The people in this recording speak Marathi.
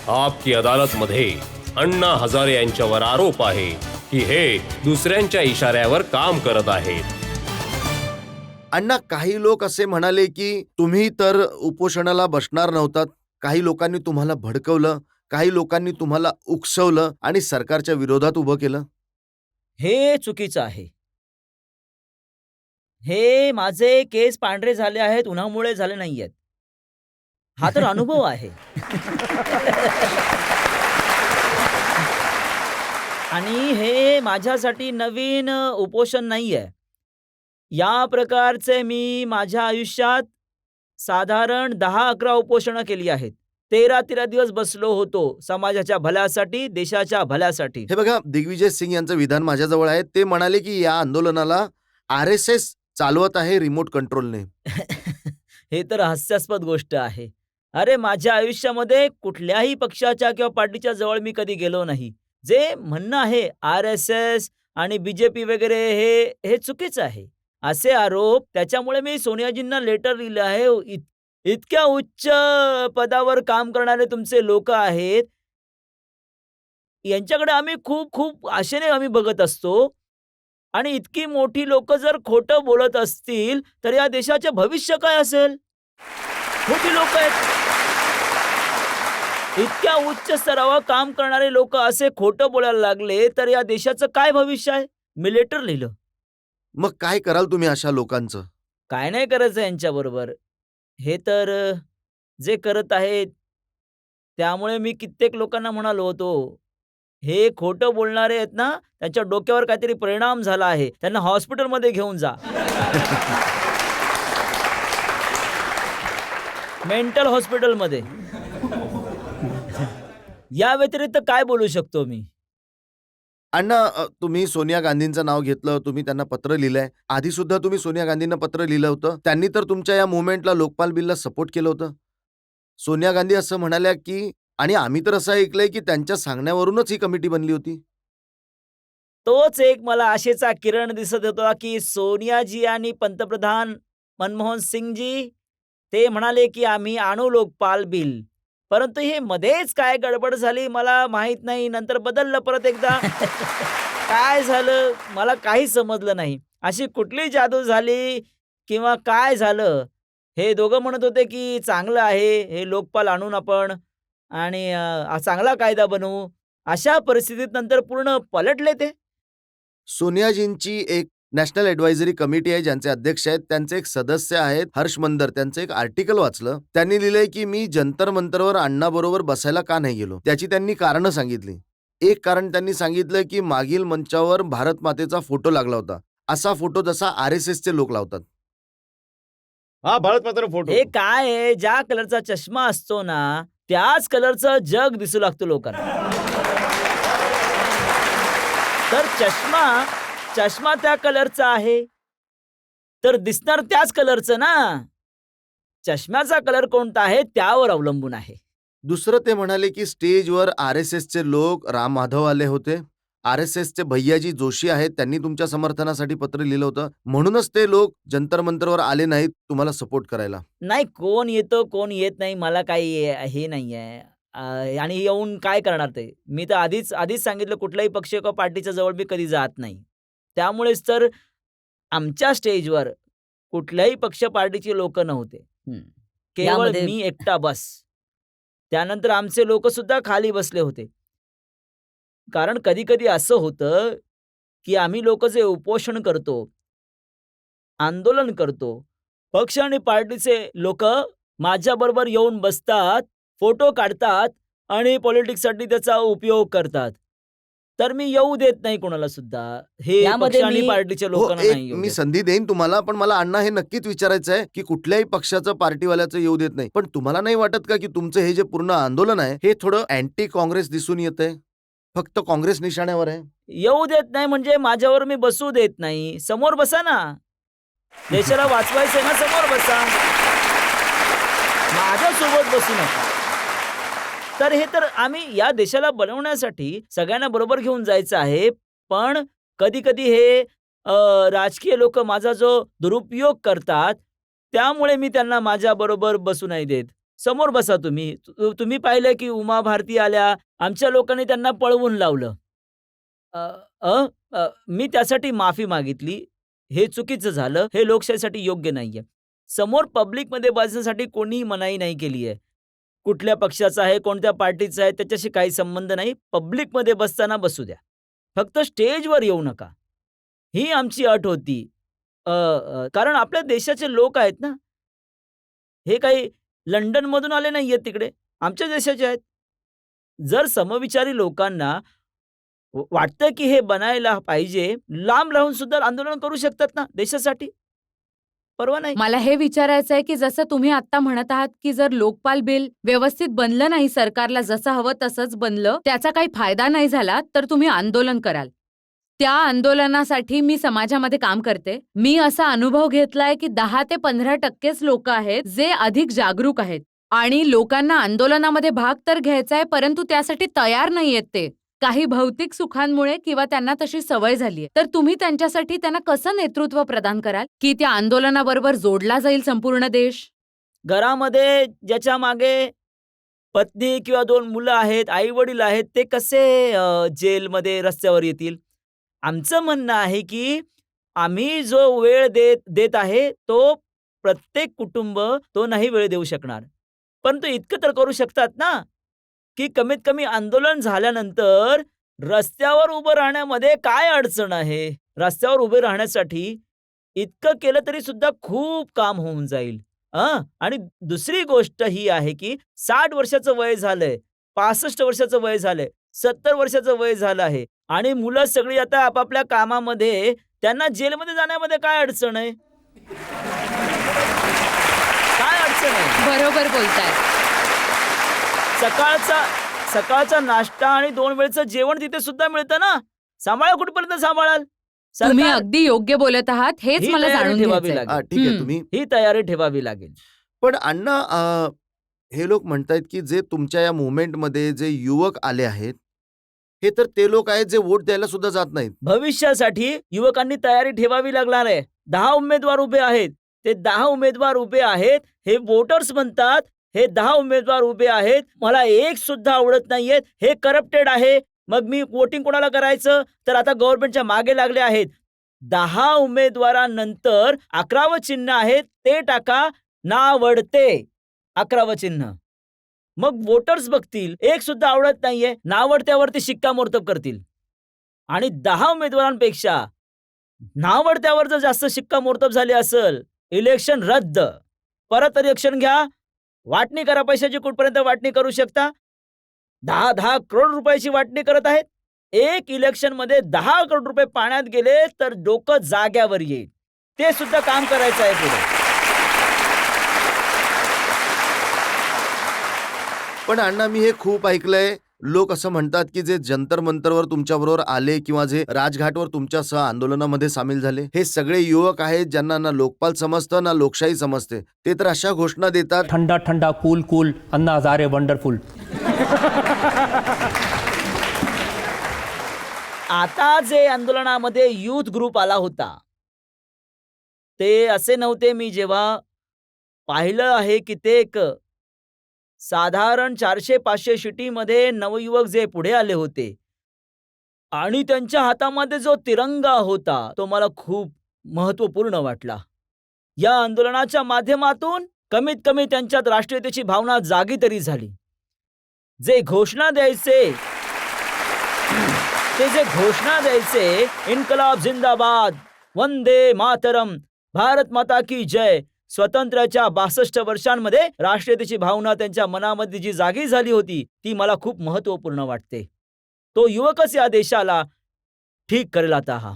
आपकी अदालतमध्ये अण्णा हजारे यांच्यावर आरोप आहे की हे दुसऱ्यांच्या इशाऱ्यावर काम करत आहेत. अण्णा, काही लोक असे म्हणाले की तुम्ही तर उपोषणाला बसणार नव्हतात. काही लोकांनी तुम्हाला भडकवलं, काही लोकांनी तुम्हाला उकसवलं आणि सरकारच्या विरोधात उभं केलं. हे चुकीचं आहे. हे माझे केस पांढरे झाले आहेत, उन्हामुळे झाले नाहीयेत. हा तर अनुभव आहे. आणि हे माझ्यासाठी नवीन उपोषण नाहीये. या प्रकारचे मी माझ्या आयुष्यात साधारण 10-11 उपोषणं केली आहेत. 13-13 दिवस बसलो होतो समाजाच्या भल्यासाठी, देशाच्या भल्यासाठी. हे बघा, दिग्विजय सिंग यांचं विधान माझ्याजवळ आहे. ते म्हणाले की या आंदोलनाला RSS चालवत आहे रिमोट कंट्रोलने. हे तर हास्यास्पद गोष्ट आहे. अरे, माझ्या आयुष्यामध्ये कुठल्याही पक्षाच्या किंवा पार्टीच्या जवळ मी कधी गेलो नाही. जे म्हणणं आहे RSS आणि BJP वगैरे हे चुकीचं आहे. असे आरोप त्याच्यामुळे मी सोनियाजींना लेटर लिहिलं आहे. इतक्या उच्च पदावर काम करणारे तुमचे लोकं आहेत. यांच्याकडे आम्ही खूप खूप आशेने आम्ही बघत असतो आणि इतकी मोठी लोकं जर खोटं बोलत असतील, तर या देशाचे भविष्य काय असेल? मोठी लोकं आहेत. इतक्या उच्च स्तरावर काम करणारे लोक असे खोटं बोलायला लागले, तर या देशाचं काय भविष्य आहे? मी लेटर लिहिलं. मग काय कराल तुम्ही अशा लोकांचं? काय नाही करायचं यांच्याबरोबर. हे तर जे करत आहेत, त्यामुळे मी कित्येक लोकांना म्हणालो होतो, हे खोटं बोलणारे आहेत ना, त्यांच्या डोक्यावर काहीतरी परिणाम झाला आहे. त्यांना हॉस्पिटलमध्ये घेऊन जा. मेंटल हॉस्पिटलमध्ये. या व्यतिरिक्त काय बोलू शकतो मी? अण्णा, तुम्ही सोनिया गांधींचं नाव घेतलं, तुम्ही त्यांना पत्र लिहिलंय. आधी सुद्धा तुम्ही सोनिया गांधींना पत्र लिहिलं होतं. त्यांनी तर तुमच्या या मुव्हमेंटला, लोकपाल बिलला सपोर्ट केलं होतं. सोनिया गांधी असं म्हणाल्या की, आणि आम्ही तर असं ऐकलंय की त्यांच्या सांगण्यावरूनच ही कमिटी बनली होती. तोच एक मला आशेचा किरण दिसत होता, की सोनियाजी आणि पंतप्रधान मनमोहन सिंगजी ते म्हणाले, की आम्ही आणू लोकपाल बिल. परंतु हे मध्येच काय गडबड झाली मला माहीत नाही. नंतर बदललं परत एकदा. काय झालं मला काही समजलं नाही. अशी कुठली जादू झाली किंवा काय झालं? हे दोघं म्हणत होते, की चांगलं आहे, हे लोकपाल आणून आपण आणि चांगला कायदा बनवू. अशा परिस्थितीत नंतर पूर्ण पलटले ते. सोनियाजींची एक नॅशनल ॲडवायझरी कमिटी आहे, ज्यांचे अध्यक्ष आहेत. त्यांचे एक सदस्य आहेत हर्ष मंदर. त्यांचं एक आर्टिकल वाचलं. त्यांनी लिहिलंय की मी जंतर मंतरवर अण्णाबरोबर बसायला का नाही गेलो. त्याची त्यांनी कारणं सांगितली. एक कारण त्यांनी सांगितलं की मागील मंचावर भारत मातेचा फोटो लागला होता. असा फोटो जसा RSSचे लोक लावतात. हा भारत मात्र फोटो. हे काय आहे, ज्या कलरचा चष्मा असतो ना, त्याच कलरचं जग दिसू लागतं लोकांना. तर चष्मा त्या कलरचा आहे, तर दिसणार त्याच कलरचं ना. चष्म्याचा कलर कोणता आहे त्यावर अवलंबून आहे. दुसरं ते म्हणाले की स्टेजवर RSSचे लोक राम माधव आले होते. RSSचे भैयाजी जोशी आहेत, त्यांनी तुमच्या समर्थनासाठी पत्र लिहिलं होतं. म्हणूनच ते लोक जंतर मंतरवर आले नाहीत तुम्हाला सपोर्ट करायला. नाही, कोण येतो कोण येत नाही मला काही हे नाहीये. आणि येऊन काय करणार ते? मी तर आधीच सांगितलं कुठल्याही पक्ष किंवा पार्टीच्या जवळ मी कधी जात नाही. त्यामुळेच तर आमच्या स्टेजवर कुठल्याही पक्ष पार्टीची लोकं नव्हते. केवळ यामध्ये- मी एकटा बस. त्यानंतर आमचे लोक सुद्धा खाली बसले होते. कारण कधी-कधी असं होतं, की आम्ही लोकं जे उपोषण करतो, आंदोलन करतो, पक्ष आणि पार्टीचे लोकं माझ्याबरोबर येऊन बसतात, फोटो काढतात आणि पॉलिटिक्ससाठी त्याचा उपयोग करतात. तर मी येऊ देत नाही कोणाला सुद्धा. हे पक्ष यामध्ये आणि मी- पार्टीच्या हो, लोकांना एक नाही येऊ मी देत. संधी देईन तुम्हाला, पण मला अण्णा हे नक्कीच विचारायचं आहे की कुठल्याही पक्षाचं, पार्टीवाल्याचं येऊ देत नाही. पण तुम्हाला नाही वाटत का की तुमचं हे जे पूर्ण आंदोलन आहे हे थोडं अँटी काँग्रेस दिसून येतंय? फक्त काँग्रेस निशाण्यावर आहे. येऊ देत नाही म्हणजे माझ्यावर मी बसू देत नाही. समोर बसा ना. देशाला वाचवायचंय ना, समोर बसा. माझ्यासोबत बसू नका. तर हे तर आम्ही या देशाला बनवण्यासाठी सगळ्यांना बरोबर घेऊन जायचं आहे. पण कधी-कधी हे राजकीय लोकं माझा जो दुरुपयोग करतात, त्यामुळे मी त्यांना माझ्याबरोबर बसू नाही देत. समोर बसा तुम्ही. तुम्ही पाहिलं की उमा भारती आल्या, आमच्या लोकांनी त्यांना पळवून लावलं. अ, अ, मी त्यासाठी माफी मागितली. हे चुकीचं झालं. हे लोकशाहीसाठी योग्य नाहीये. समोर पब्लिकमध्ये बसण्यासाठी कोणीही मनाई नाही केली आहे. कुठल्या पक्षाचा आहे, कोणत्या पार्टीचा आहे त्याच्याशी काही संबंध नाही. पब्लिकमध्ये बसताना बसू द्या. फक्त स्टेजवर येऊ नका. ही आमची अट होती. कारण आपल्या देशाचे लोक आहेत ना. हे काही लंडनमधून आले नाहीयेत तिकडे. आमच्या देशाचे आहेत. जर समविचारी लोकांना वाटतं की हे बनायला पाहिजे, लांब राहून सुद्धा आंदोलन करू शकतात ना देशासाठी. परवा नाही. मला हे विचारायचं आहे की जसं तुम्ही आता म्हणत आहात की जर लोकपाल बिल व्यवस्थित बनलं नाही, सरकारला जसं हवं तसंच बनलं, त्याचा काही फायदा नाही झाला, तर तुम्ही आंदोलन कराल. त्या आंदोलनासाठी मी समाजामध्ये काम करते. मी असा अनुभव घेतलाय की 10 ते 15% लोक आहेत जे अधिक जागरूक आहेत आणि लोकांना आंदोलनामध्ये भाग तर घ्यायचा आहे, परंतु त्यासाठी तयार नाहीयेत ते. काही भौतिक सुखांमुळे किंवा त्यांना तशी सवय झालीये. तर तुम्ही त्यांच्यासाठी त्यांना कसं नेतृत्व प्रदान कराल की त्या आंदोलनाबरोबर जोडला जाईल संपूर्ण देश? घरामध्ये ज्याच्या मागे पत्नी किंवा 2 मुलं आहेत, आई-वडील आहेत, ते कसे जेलमध्ये रस्त्यावर येतील? आमचं म्हणणं आहे की आम्ही जो वेळ देत आहे, तो प्रत्येक कुटुंब तो नाही वेळ देऊ शकणार. परंतु इतकं तर करू शकतात ना, की कमीत कमी आंदोलन झाल्यानंतर रस्त्यावर उभं राहण्यामध्ये काय अडचण आहे? रस्त्यावर उभे राहण्यासाठी इतकं केलं तरी सुद्धा खूप काम होऊन जाईल. आणि दुसरी गोष्ट ही आहे की 60 वर्षाचं वय झालंय, 65 वर्षाचं वय झालंय, 70 वर्षाचं वय झालं आहे आणि मुलं सगळी आता आपापल्या कामामध्ये, त्यांना जेलमध्ये जाण्यामध्ये काय अडचण आहे? काय अडचण आहे? बरोबर बोलताय. सकाळचा नाश्ता आणि 2 वेळचं जेवण तिथे सुद्धा मिळतं ना. सांभाळा कुठपर्यंत सांभाळाल? तुम्ही सरकार अगदी योग्य बोलत आहात. हेच ही मला तयारी जाणून ठेवावी घ्यायचंय. लागेल. ठीक आहे हम्म. तुम्ही. ही तयारी ठेवावी लागेल. पण अण्णा, हे लोक म्हणतायत की जे तुमच्या या मुव्हमेंटमध्ये जे युवक आले आहेत, हे तर ते लोक आहेत जे वोट द्यायला सुद्धा जात नाहीत. भविष्यासाठी युवकांनी तयारी ठेवावी लागणार आहे. 10 उमेदवार उभे आहेत. ते 10 उमेदवार उभे आहेत. हे वोटर्स म्हणतात. हे 10 उमेदवार उभे आहेत. मला एक सुद्धा आवडत नाहीयेत. हे करप्टेड आहे. मग मी वोटिंग कोणाला करायचं? तर आता गव्हर्नमेंटच्या मागे लागले आहेत. 10 उमेदवारांनंतर 11वं चिन्ह आहे, ते टाका. नावडते 11वं चिन्ह. मग वोटर्स बघतील, एक सुद्धा आवडत नाहीये, नावडत्यावरती शिक्कामोर्तब करतील. आणि 10 उमेदवारांपेक्षा नावडत्यावर जर जास्त शिक्कामोर्तब झाले असेल, इलेक्शन रद्द. परत इलेक्शन घ्या. वाटणी करा. पैशाची कुठपर्यंत वाटणी करू शकता? 10-10 करोड रुपयाची वाटणी करत आहेत. एक इलेक्शनमध्ये 10 करोड रुपये पाण्यात गेले तर डोकं जाग्यावर येईल. ते सुद्धा काम करायचं आहे पुढे. पण अण्णा, मी हे खूप ऐकलंय. लोक असं म्हणतात की जे जंतर मंतरवर तुमच्याबरोबर आले किंवा जे राजघाटवर तुमच्यासह आंदोलनामध्ये सामील झाले, हे सगळे युवक आहेत ज्यांना ना लोकपाल समजतं ना लोकशाही समजते. ते तर अशा घोषणा देतात, ठंडा ठंडा cool cool Anna Hazare wonderful. आता जे आंदोलनामध्ये युथ ग्रुप आला होता, ते असे नव्हते. मी जेव्हा पाहिलं आहे की ते एक साधारण 400-500 शिटीमध्ये नवयुवक जे पुढे आले होते आणि त्यांच्या हातामध्ये जो तिरंगा होता, तो मला खूप महत्त्वपूर्ण वाटला. या आंदोलनाच्या माध्यमातून कमीत कमी त्यांच्यात राष्ट्रीयतेची भावना जागी तरी झाली. जे घोषणा द्यायचे इन्कलाब जिंदाबाद, वंदे मातरम, भारत माता की जय, स्वातंत्र्याच्या 62 वर्षांमध्ये राष्ट्रीयतेची भावना त्यांच्या मनामध्ये जी जागी झाली होती, ती मला खूप महत्त्वपूर्ण वाटते. तो युवकच या देशाला ठीक करेल आता हा.